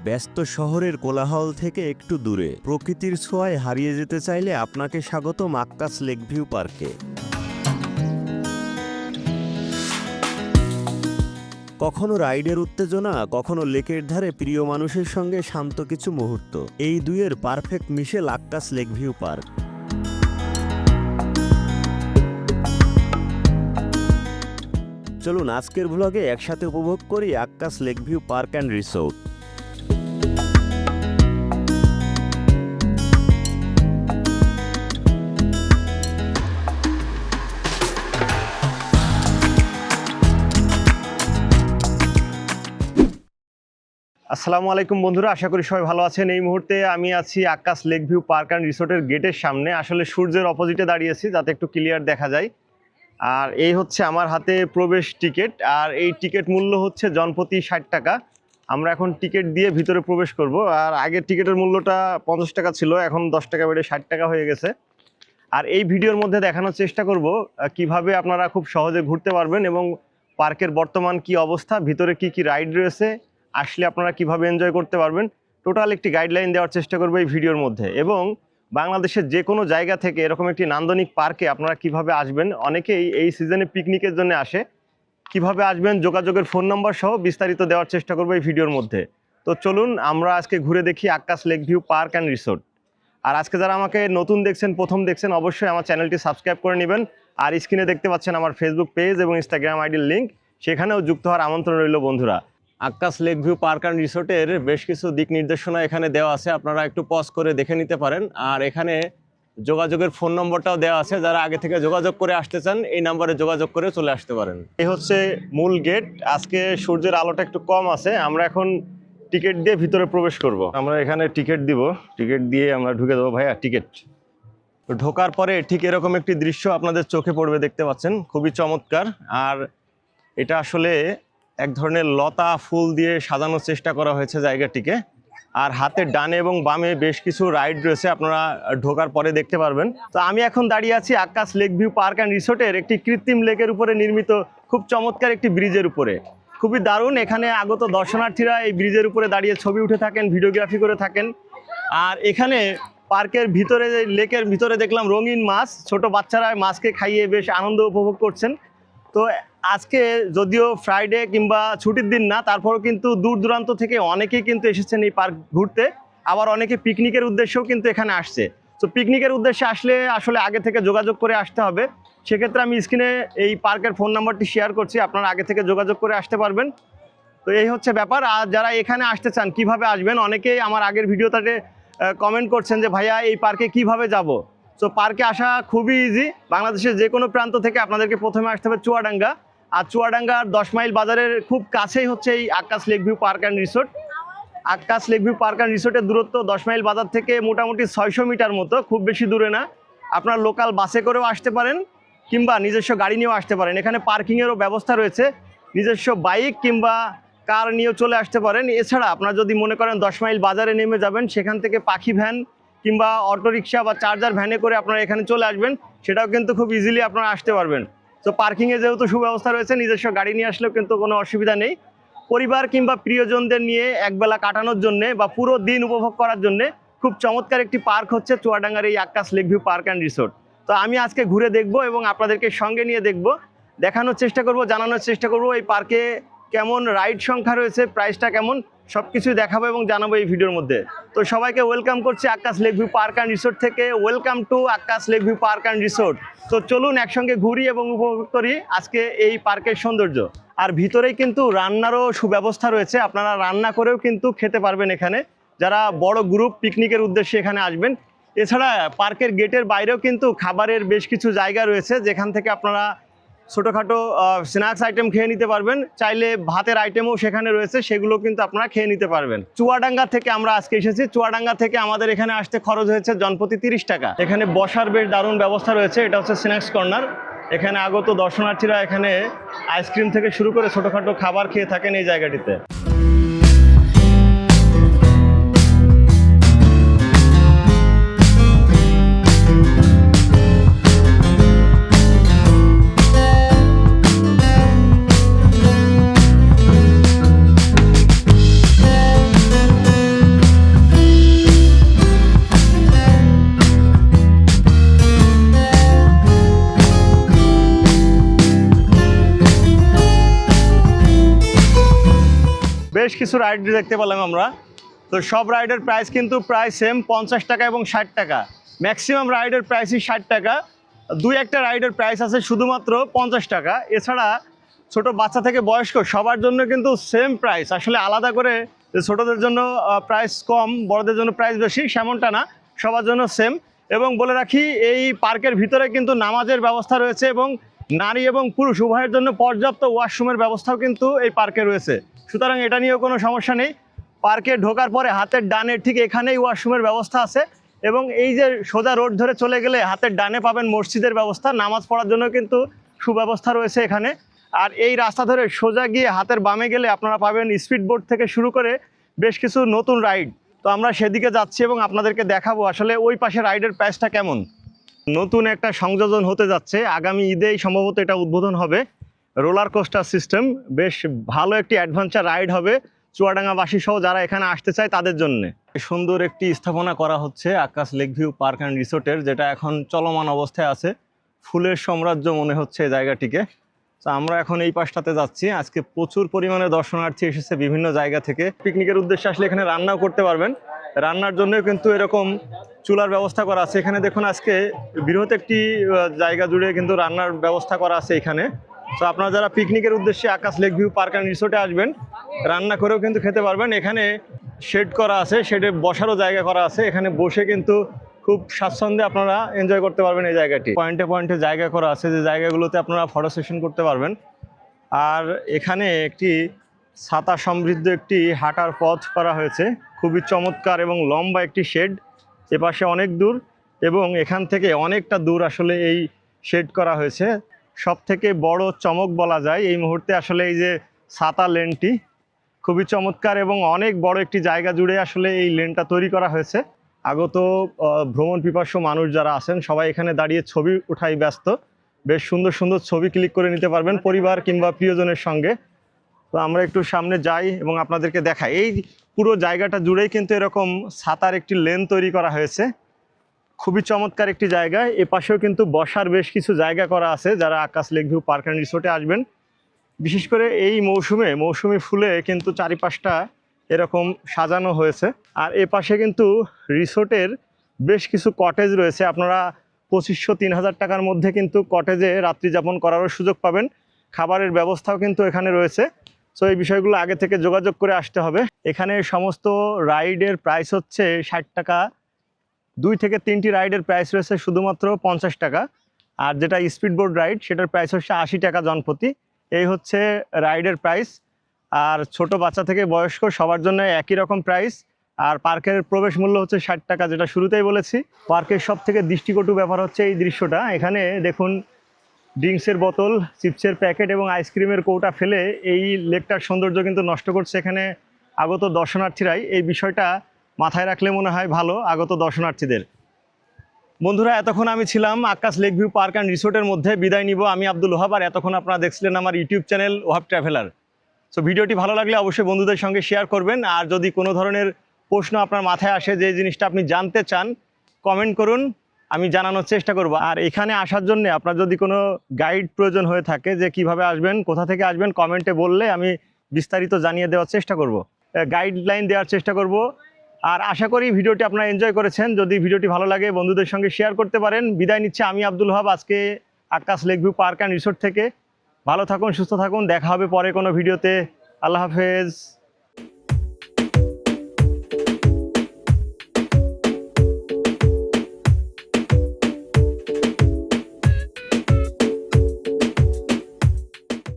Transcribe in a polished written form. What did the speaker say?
ব্যস্ত শহরের কোলাহল থেকে একটু দূরে প্রকৃতির ছোঁয়ায় হারিয়ে যেতে চাইলে আপনাকে স্বাগতম আক্কাস লেক ভিউ পার্কে। কখনো রাইডের উত্তেজনা, কখনো লেকের ধারে প্রিয় মানুষের সঙ্গে শান্ত কিছু মুহূর্ত, এই দুইয়ের পারফেক্ট মিশেল আক্কাস লেক ভিউ পার্ক। চলুন আজকের ভ্লগে একসাথে উপভোগ করি Akkas lake view park and resort. আসসালামু আলাইকুম বন্ধুরা, আশা করি সবাই ভালো আছেন। এই মুহূর্তে আমি আছি Akkas lake view park and রিসোর্টের গেটের সামনে। আসলে সূর্যের অপোজিটে দাঁড়িয়েছি যাতে একটু ক্লিয়ার দেখা যায়। আর এই হচ্ছে আমার হাতে প্রবেশ টিকিট, আর এই টিকিট মূল্য হচ্ছে জনপ্রতি 60 টাকা। আমরা এখন টিকিট দিয়ে ভিতরে প্রবেশ করব। আর আগের টিকিটের মূল্যটা 50 টাকা ছিল, এখন 10 টাকা বেড়ে 60 টাকা হয়ে গেছে। আর এই ভিডিওর মধ্যে দেখানোর চেষ্টা করব কিভাবে আপনারা খুব সহজে ঘুরতে পারবেন এবং পার্কের বর্তমান কি অবস্থা, ভিতরে কি কি রাইড রয়েছে, আসলে আপনারা কিভাবে এনজয় করতে পারবেন, টোটাল একটি গাইডলাইন দেওয়ার চেষ্টা করবো এই ভিডিওর মধ্যে। এবং বাংলাদেশের যে কোনো জায়গা থেকে এরকম একটি নান্দনিক পার্কে আপনারা কিভাবে আসবেন, অনেকেই এই সিজনে পিকনিকের জন্য আসে, কিভাবে আসবেন, যোগাযোগের ফোন নম্বর সহ বিস্তারিত দেওয়ার চেষ্টা করবো এই ভিডিওর মধ্যে। তো চলুন আমরা আজকে ঘুরে দেখি Akkas lake view park and resort. আর আজকে যারা আমাকে নতুন দেখছেন, প্রথম দেখছেন, অবশ্যই আমার চ্যানেলটি সাবস্ক্রাইব করে নেবেন। আর স্ক্রিনে দেখতে পাচ্ছেন আমার ফেসবুক পেজ এবং ইনস্টাগ্রাম আইডির লিঙ্ক, সেখানেও যুক্ত হওয়ার আমন্ত্রণ রইল বন্ধুরা। Akkas lake view park and রিসোর্টের বেশ কিছু দিক নির্দেশনা এখানে দেওয়া আছে, আপনারা একটু পজ করে দেখে নিতে পারেন। আর এখানে যোগাযোগের ফোন নম্বরটাও দেওয়া আছে, যারা আগে থেকে যোগাযোগ করে আসতে চান এই নম্বরে যোগাযোগ করে চলে আসতে পারেন। এই হচ্ছে মূল গেট। আজকে সূর্যের আলোটা একটু কম আছে, আমরা এখন টিকিট দিয়ে ভিতরে প্রবেশ করব। আমরা এখানে টিকিট দিব, টিকিট দিয়ে আমরা ঢুকে দেবো। ভাইয়া টিকিট। ঢোকার পরে ঠিক এরকম একটি দৃশ্য আপনাদের চোখে পড়বে, দেখতে পাচ্ছেন, খুবই চমৎকার। আর এটা আসলে এক ধরনের লতা ফুল দিয়ে সাজানোর চেষ্টা করা হয়েছে জায়গাটিকে। আর হাতের ডানে এবং বামে বেশ কিছু রাইড রয়েছে, আপনারা ঢোকার পরে দেখতে পারবেন। তো আমি এখন দাঁড়িয়ে আছি Akkas lake view park and রিসোর্টের একটি কৃত্রিম লেকের উপরে নির্মিত খুব চমৎকার একটি ব্রিজের উপরে। খুবই দারুণ। এখানে আগত দর্শনার্থীরা এই ব্রিজের উপরে দাঁড়িয়ে ছবি উঠে থাকেন, ভিডিওগ্রাফি করে থাকেন। আর এখানে পার্কের ভিতরে, লেকের ভিতরে দেখলাম রঙিন মাছ, ছোট বাচ্চারা মাছকে খাইয়ে বেশ আনন্দ উপভোগ করছেন। তো আজকে যদিও ফ্রাইডে কিংবা ছুটির দিন না, তারপরেও কিন্তু দূর দূরান্ত থেকে অনেকেই কিন্তু এসেছেন এই পার্ক ঘুরতে। আবার অনেকে পিকনিকের উদ্দেশ্যেও কিন্তু এখানে আসছে। তো পিকনিকের উদ্দেশ্যে আসলে আগে থেকে যোগাযোগ করে আসতে হবে। সেক্ষেত্রে আমি স্ক্রিনে এই পার্কের ফোন নাম্বারটি শেয়ার করছি, আপনারা আগে থেকে যোগাযোগ করে আসতে পারবেন। তো এই হচ্ছে ব্যাপার। আর যারা এখানে আসতে চান কিভাবে আসবেন, অনেকেই আমার আগের ভিডিওটাতে কমেন্ট করছেন যে ভাইয়া এই পার্কে কিভাবে যাব। তো পার্কে আসা খুবই ইজি। বাংলাদেশের যে কোনো প্রান্ত থেকে আপনাদেরকে প্রথমে আসতে হবে চুয়াডাঙ্গা। আর চুয়াডাঙ্গার 10 মাইল বাজারের খুব কাছেই হচ্ছে এই Akkas lake view park and resort. Akkas lake view park and রিসোর্টের দূরত্ব 10 মাইল বাজার থেকে মোটামুটি 600 মিটার মতো, খুব বেশি দূরে না। আপনার লোকাল বাসে করেও আসতে পারেন কিংবা নিজস্ব গাড়ি নিয়েও আসতে পারেন। এখানে পার্কিংয়েরও ব্যবস্থা রয়েছে, নিজস্ব বাইক কিংবা কার নিয়েও চলে আসতে পারেন। এছাড়া আপনারা যদি মনে করেন 10 মাইল বাজারে নেমে যাবেন, সেখান থেকে পাখি ভ্যান কিংবা অটোরিকশা বা চার্জার ভ্যানে করে আপনারা এখানে চলে আসবেন, সেটাও কিন্তু খুব ইজিলি আপনারা আসতে পারবেন। তো পার্কিংয়ে যেহেতু সুব্যবস্থা রয়েছে, নিজস্ব গাড়ি নিয়ে আসলেও কিন্তু কোনো অসুবিধা নেই। পরিবার কিংবা প্রিয়জনদের নিয়ে একবেলা কাটানোর জন্যে বা পুরো দিন উপভোগ করার জন্যে খুব চমৎকার একটি পার্ক হচ্ছে চুয়াডাঙ্গার এই Akkas lake view park and resort. তো আমি আজকে ঘুরে দেখব এবং আপনাদেরকে সঙ্গে নিয়ে দেখব, দেখানোর চেষ্টা করব, জানানোর চেষ্টা করব এই পার্কে কেমন রাইড সংখ্যা রয়েছে, প্রাইসটা কেমন, সব কিছুই দেখাবো এবং জানাবো এই ভিডিওর মধ্যে। তো সবাইকে ওয়েলকাম করছি Akkas lake view park and resort থেকে। Welcome to Akkas lake view park and resort. তো চলুন একসঙ্গে ঘুরি এবং উপভোগ করি আজকে এই পার্কের সৌন্দর্য। আর ভিতরেই কিন্তু রান্নারও সুব্যবস্থা রয়েছে, আপনারা রান্না করেও কিন্তু খেতে পারবেন এখানে, যারা বড় গ্রুপ পিকনিকের উদ্দেশ্যে এখানে আসবেন। এছাড়া পার্কের গেটের বাইরেও কিন্তু খাবারের বেশ কিছু জায়গা রয়েছে, যেখান থেকে আপনারা ছোটোখাটো স্ন্যাক্স আইটেম খেয়ে নিতে পারবেন। চাইলে ভাতের আইটেমও সেখানে রয়েছে, সেগুলো কিন্তু আপনারা খেয়ে নিতে পারবেন। চুয়াডাঙ্গা থেকে আমরা আজকে এসেছি। চুয়াডাঙ্গা থেকে আমাদের এখানে আসতে খরচ হয়েছে জনপ্রতি 30 টাকা। এখানে বসার বেশ দারুণ ব্যবস্থা রয়েছে। এটা হচ্ছে স্ন্যাক্স কর্নার। এখানে আগত দর্শনার্থীরা এখানে আইসক্রিম থেকে শুরু করে ছোটোখাটো খাবার খেয়ে থাকেন এই জায়গাটিতে। কিছু রাইড দেখতে পেলাম আমরা। তো সব রাইডের প্রাইস কিন্তু প্রায় সেম, 50 টাকা এবং 60 টাকা। ম্যাক্সিমাম রাইডের প্রাইসই 60 টাকা। দুই একটা রাইডের প্রাইস আছে শুধুমাত্র 50 টাকা। এছাড়া ছোট বাচ্চা থেকে বয়স্ক সবার জন্য কিন্তু সেম প্রাইস। আসলে আলাদা করে ছোটদের জন্য প্রাইস কম, বড়দের জন্য প্রাইস বেশি, সেমনটা না, সবার জন্য সেম। এবং বলে রাখি, এই পার্কের ভিতরে কিন্তু নামাজের ব্যবস্থা রয়েছে এবং নারী এবং পুরুষ উভয়ের জন্য পর্যাপ্ত ওয়াশরুমের ব্যবস্থাও কিন্তু এই পার্কে রয়েছে। সুতরাং এটা নিয়েও কোনো সমস্যা নেই। পার্কে ঢোকার পরে হাতের ডানে ঠিক এখানেই ওয়াশরুমের ব্যবস্থা আছে এবং এই যে সোজা রোড ধরে চলে গেলে হাতের ডানে পাবেন মসজিদের ব্যবস্থা, নামাজ পড়ার জন্য কিন্তু সুব্যবস্থা রয়েছে এখানে। আর এই রাস্তা ধরে সোজা গিয়ে হাতের বামে গেলে আপনারা পাবেন স্পিড বোট থেকে শুরু করে বেশ কিছু নতুন রাইড। তো আমরা সেদিকে যাচ্ছি এবং আপনাদেরকে দেখাবো আসলে ওই পাশে রাইডের প্রাইসটা কেমন। নতুন একটা সংযোজন হতে যাচ্ছে, আগামী ঈদেই সম্ভবত এটা উদ্বোধন হবে। রোলার কোস্টার সিস্টেম, বেশ ভালো একটি অ্যাডভেঞ্চার রাইড হবে চুয়াডাঙ্গাবাসী সহ যারা এখানে আসতে চায় তাদের জন্য। সুন্দর একটি স্থাপনা করা হচ্ছে আকাশ লেক ভিউ পার্ক অ্যান্ড রিসোর্টের, যেটা এখন চলমান অবস্থায় আছে। ফুলের সাম্রাজ্য মনে হচ্ছে এই জায়গাটিকে। তো আমরা এখন এই পাশটাতে যাচ্ছি। আজকে প্রচুর পরিমাণে দর্শনার্থী এসেছে বিভিন্ন জায়গা থেকে। পিকনিকের উদ্দেশ্যে আসলে এখানে রান্নাও করতে পারবেন। রান্নার জন্য কিন্তু এরকম চুলার ব্যবস্থা করা আছে এখানে। দেখুন আজকে বৃহৎ একটি জায়গা জুড়ে কিন্তু রান্নার ব্যবস্থা করা আছে এখানে। তো আপনারা যারা পিকনিকের উদ্দেশ্যে আকাশ লেক ভিউ পার্ক অ্যান্ড রিসোর্টে আসবেন, রান্না করেও কিন্তু খেতে পারবেন। এখানে শেড করা আছে, শেডে বসারও জায়গা করা আছে। এখানে বসে কিন্তু খুব স্বাচ্ছন্দ্যে আপনারা এনজয় করতে পারবেন এই জায়গাটি। পয়েন্টে পয়েন্টে জায়গা করা আছে, যে জায়গাগুলোতে আপনারা ফটো সেশন করতে পারবেন। আর এখানে একটি ছাতা সমৃদ্ধ একটি হাঁটার পথ করা হয়েছে, খুবই চমৎকার এবং লম্বা একটি শেড। এপাশে অনেক দূর এবং এখান থেকে অনেকটা দূর আসলে এই শেড করা হয়েছে। সব থেকে বড় চমক বলা যায় এই মুহূর্তে আসলে এই যে ছাতা লেনটি, খুবই চমৎকার এবং অনেক বড় একটি জায়গা জুড়ে আসলে এই লেনটা তৈরি করা হয়েছে। আগত ভ্রমণ পিপাসু মানুষ যারা আছেন সবাই এখানে দাঁড়িয়ে ছবি উঠাই ব্যস্ত। বেশ সুন্দর সুন্দর ছবি ক্লিক করে নিতে পারবেন পরিবার কিংবা প্রিয়জনের সঙ্গে। তো আমরা একটু সামনে যাই এবং আপনাদেরকে দেখাই। এই পুরো জায়গাটা জুড়েই কিন্তু এরকম ছাতার একটি লেন তৈরি করা হয়েছে, খুবই চমৎকার একটি জায়গা। এ পাশেও কিন্তু বসার বেশ কিছু জায়গা করা আছে যারা আকাশ লেক ভিউ পার্ক অ্যান্ড রিসোর্টে আসবেন। বিশেষ করে এই মৌসুমি ফুলে কিন্তু চারিপাশটা এরকম সাজানো হয়েছে। আর এ পাশে কিন্তু রিসোর্টের বেশ কিছু কটেজ রয়েছে। আপনারা 2500-3000 টাকার মধ্যে কিন্তু কটেজে রাত্রি যাপন করারও সুযোগ পাবেন। খাবারের ব্যবস্থাও কিন্তু এখানে রয়েছে। সো এই বিষয়গুলো আগে থেকে যোগাযোগ করে আসতে হবে। এখানে সমস্ত রাইডের প্রাইস হচ্ছে 60 টাকা। 2 থেকে 3টি রাইডের প্রাইস রয়েছে শুধুমাত্র 50 টাকা। আর যেটা স্পিডবোট রাইড সেটার প্রাইস হচ্ছে 80 টাকা জনপ্রতি। এই হচ্ছে রাইডের প্রাইস। আর ছোট বাচ্চা থেকে বয়স্ক সবার জন্য একই রকম প্রাইস। আর পার্কের প্রবেশ মূল্য হচ্ছে 60 টাকা, যেটা শুরুতেই বলেছি। পার্কের সব থেকে দৃষ্টিকটু ব্যাপার হচ্ছে এই দৃশ্যটা। এখানে দেখুন ড্রিঙ্কসের বোতল, চিপসের প্যাকেট এবং আইসক্রিমের কৌটা ফেলে এই লেকটার সৌন্দর্য কিন্তু নষ্ট করছে এখানে আগত দর্শনার্থীরাই। এই বিষয়টা মাথায় রাখলে মনে হয় ভালো আগত দর্শনার্থীদের। বন্ধুরা, এতক্ষণ আমি ছিলাম আকাশ লেক ভিউ পার্ক অ্যান্ড রিসোর্টের মধ্যে। বিদায় নিব আমি আব্দুল ওহাব। আর এতক্ষণ আপনারা দেখছিলেন আমার YouTube channel Wahab traveller. So ভিডিওটি ভালো লাগলে অবশ্যই বন্ধুদের সঙ্গে শেয়ার করবেন। আর যদি কোনো ধরনের প্রশ্ন আপনার মাথায় আসে, যে জিনিসটা আপনি জানতে চান, কমেন্ট করুন, আমি জানানোর চেষ্টা করব। আর এখানে আসার জন্য আপনার যদি কোনো গাইড প্রয়োজন হয়ে থাকে, যে কিভাবে আসবেন, কোথা থেকে আসবেন, কমেন্টে বললে আমি বিস্তারিত জানিয়ে দেওয়ার চেষ্টা করব, গাইডলাইন দেওয়ার চেষ্টা করব। আর আশা করি ভিডিওটি আপনারা এনজয় করেছেন। যদি ভিডিওটি ভালো লাগে বন্ধুদের সঙ্গে শেয়ার করতে পারেন। বিদায় নিচ্ছে আমি আব্দুল ওহাব আজকে Akash lake view park and resort থেকে। ভালো থাকুন, সুস্থ থাকুন, দেখা হবে পরে কোনো ভিডিওতে। আল্লাহ হাফেজ।